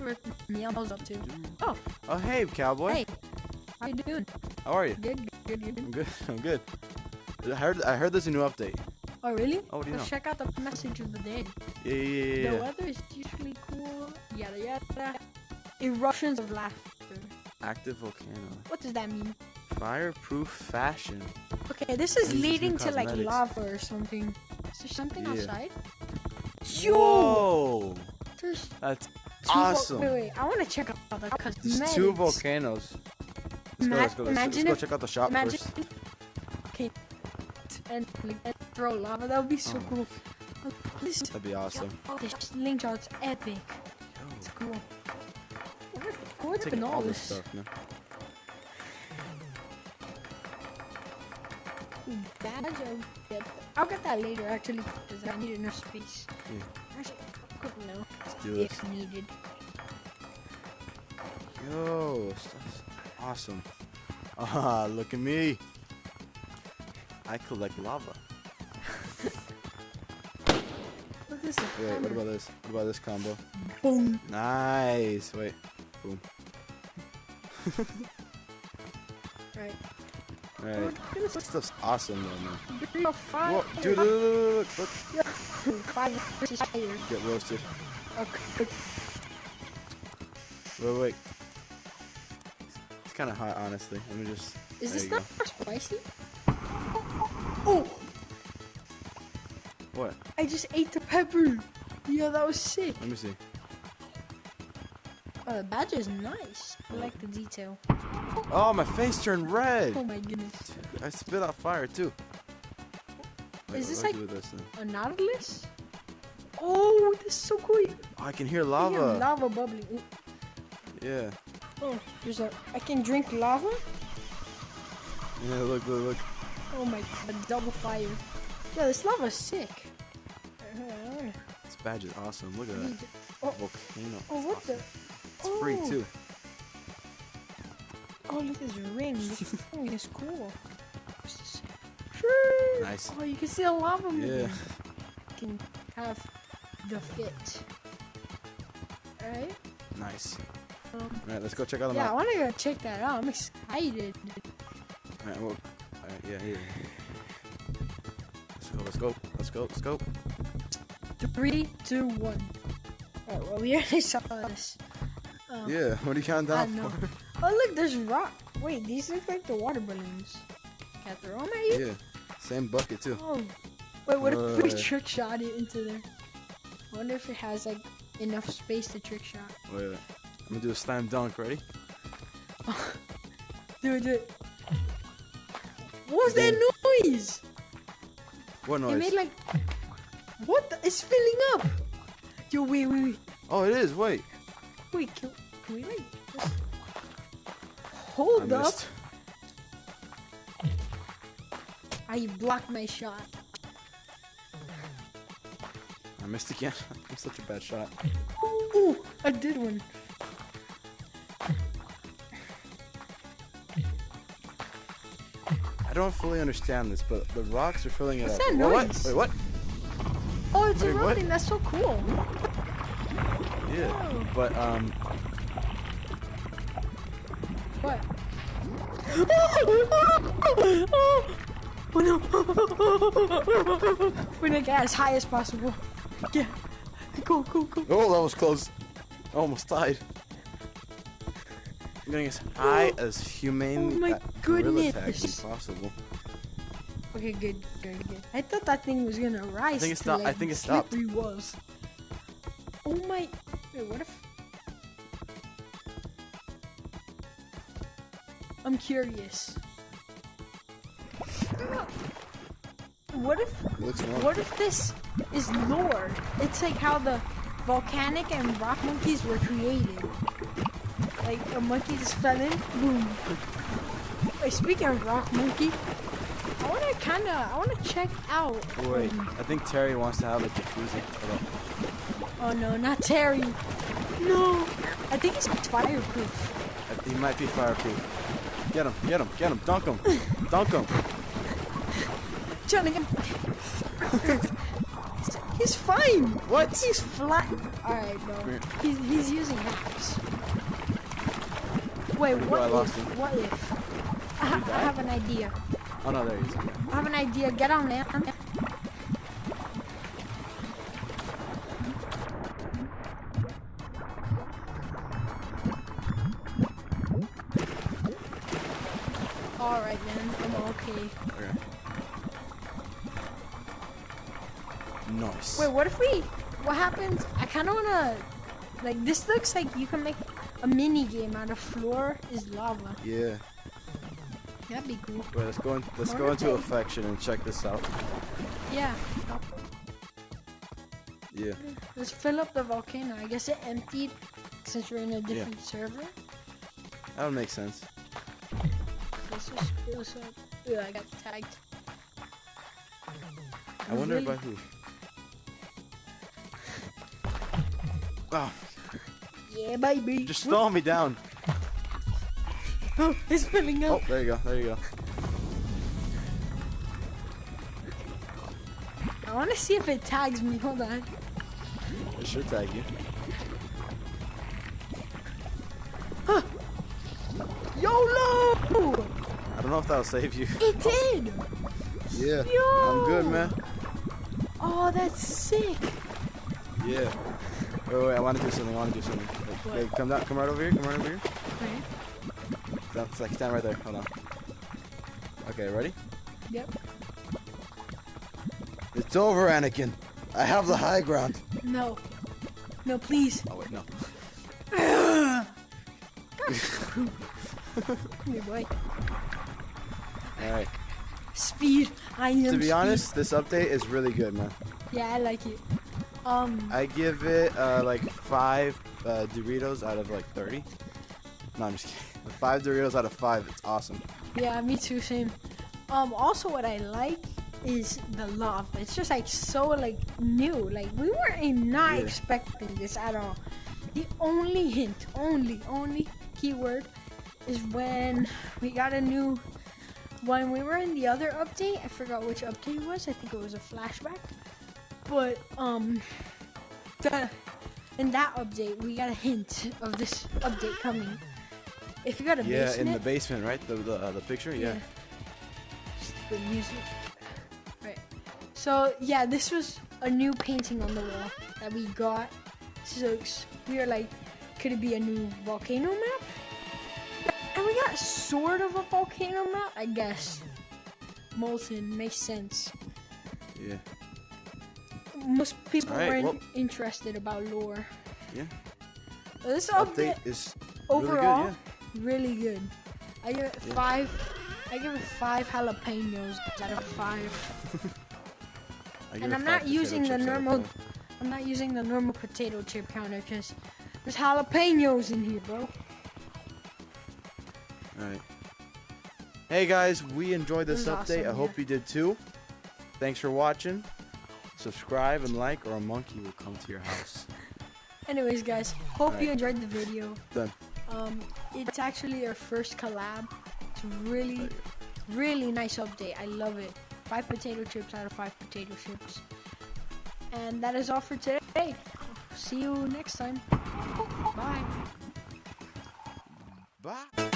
what Miel's up to. Oh. Oh, hey, Cowboy. Hey. How you doing? How are you? Good. I'm good. I'm good. I heard there's a new update. Oh, really? Oh, what do you know? Let's check out the message of the day. Yeah. The weather is usually cool. Yada yada. Eruptions of laughter. Active volcano. What does that mean? Fireproof fashion. Okay, this is These leading new to like cosmetics. lava or something. Is there something Yeah. outside? Whoa! There's That's two awesome. wait. I want to check out the There's cosmetics. 2 volcanoes. Let's go. Let's go check out the shop first. Okay. And throw lava. That would be so cool. Oh, this That'd be awesome. this link chart's epic. It's cool. Where Take did all all this this? stuff, man. I'll get that later actually because I need enough space. Yeah. Actually, quick now. Let's do this. If needed. Yo, that's awesome. Ah, look at me. I collect lava. Look at this. Wait, what about this? What about this combo? Boom. Nice. Wait. Boom. Right. Alright. This stuff's awesome though, man. 3 or 5. Whoa, dude, look. 5 versus fire. Get roasted. Okay. Wait. It's kind of hot, honestly. Let me just. Is there this you not go. spicy? Oh! What? I just ate the pepper. Yeah, that was sick. Let me see. Oh, the badge is nice. I like the detail. Oh, my face turned red. Oh my goodness. I spit out fire too. Wait, Is this what do I like- do with this then? A nautilus? Oh, this is so cool. Oh, I can hear I hear lava. lava bubbling. Ooh. Yeah. Oh, I can drink lava? Yeah. Look. Oh my god, double fire. Yeah, this lava's sick. This badge is awesome. Look at that. Oh, Volcano. oh, what the? It's free too. Oh, look at this ring. This ring is cool. What's this? Nice. Oh, you can see the lava moving. Yeah. You can have the fit. Alright? Nice. Alright, let's go check out the Yeah, I map. want to go check that out. I'm excited. Alright, yeah. Let's go. 3, 2, 1. Alright, well, we already saw this. Yeah, what are you counting I down know. for? Oh, look, there's rock. Wait, these look like the water balloons. Can I throw them at you? Yeah, same bucket too. Oh. Wait, what if we Wait. trick shot it into there? I wonder if it has, like, enough space to trick shot. Wait. I'm gonna do a slam dunk. Ready? Do it. What was that noise? What noise? It made like... What the? It's filling up. Yo, wait. Oh, it is. Wait. Wait, can we wait? I Hold up. missed. I blocked my shot. I missed again. I'm such a bad shot. Ooh, I did one. I don't fully understand this, but the rocks are filling it What's up. that What? noise? Wait, what? Oh, it's Wait, what? erupting. That's so cool. Yeah, Oh. but What? Oh no! We're gonna get as high as possible. Yeah. Go. oh, that was close. I almost died. I'm getting as high as humanly Oh my gorilla goodness. tag possible. Okay, good. I thought that thing was gonna rise. I think it to, stopped. like, I think it stopped. slippery walls. Oh my! Wait, what if? I'm curious. What if? It looks normal. What if this is lore? It's like how the volcanic and rock monkeys were created. Like a monkey just fell in, boom. Wait, speaking of rock monkey, I wanna check out. Wait, I think Terry wants to have a jacuzzi. Hold Oh no, not Terry. No, I think it's fireproof. on. He might be fireproof. Get him, dunk him. Trying to get. He's fine. What? He's flat. Alright, bro. He's using hacks. Wait, what if? What if? I have an idea. Oh no, there he is. Okay. I have an idea. Get on there. Alright, man. I'm okay. Okay. Nice. Wait, what if we... What happens? I kind of want to... Like, this looks like you can make a mini game out of floor is lava. Yeah. That'd be cool. Wait, let's go into affection and check this out. Yeah. Yeah. Let's fill up the volcano. I guess it emptied since we're in a different server. That would make sense. Let's just fill this up. Ugh, I got tagged. I wonder by who. Oh. Yeah, baby. Just throw me down. Oh, it's filling up. Oh, there you go. There you go. I want to see if it tags me. Hold on. It should tag you. Huh. YOLO! I don't know if that'll save you. It did. Yeah. Yo! I'm good, man. Oh, that's sick. Yeah. Wait, I want to do something. Hey, come down. Come right over here. Okay. Stand right there. Hold on. Okay, ready? Yep. It's over, Anakin. I have the high ground. No. No, please. Oh wait, no. Here, boy. All right. Speed. I am. To be speed. honest, this update is really good, man. Yeah, I like it. I give it like 5 Doritos out of like 30. No, I'm just kidding. 5 Doritos out of 5. It's awesome. Yeah, me too. Same. Also, what I like is the love. It's just like so like new. Like we weren't not expecting this at all. The only hint, only keyword is when we got a new. When we were in the other update, I forgot which update it was. I think it was a flashback. But in that update, we got a hint of this update coming. If you got a basement, in the basement, right? The picture, yeah. Good music. Right. So yeah, this was a new painting on the wall that we got. So we were like, could it be a new volcano map? And we got sort of a volcano map, I guess. Molten makes sense. Yeah. Most people weren't interested about lore. Yeah. This update is overall really good, really good. I give it 5. I give it 5 jalapenos out of 5. And I'm not using the normal. I'm not using the normal potato chip counter because there's jalapenos in here, bro. Alright. Hey guys, we enjoyed this update. Awesome, I hope you did too. Thanks for watching. Subscribe and like, or a monkey will come to your house. Anyways, guys, hope you enjoyed the video. Done. It's actually our first collab. It's really nice update. I love it. 5 potato chips out of 5 potato chips. And that is all for today. See you next time. Bye. Bye.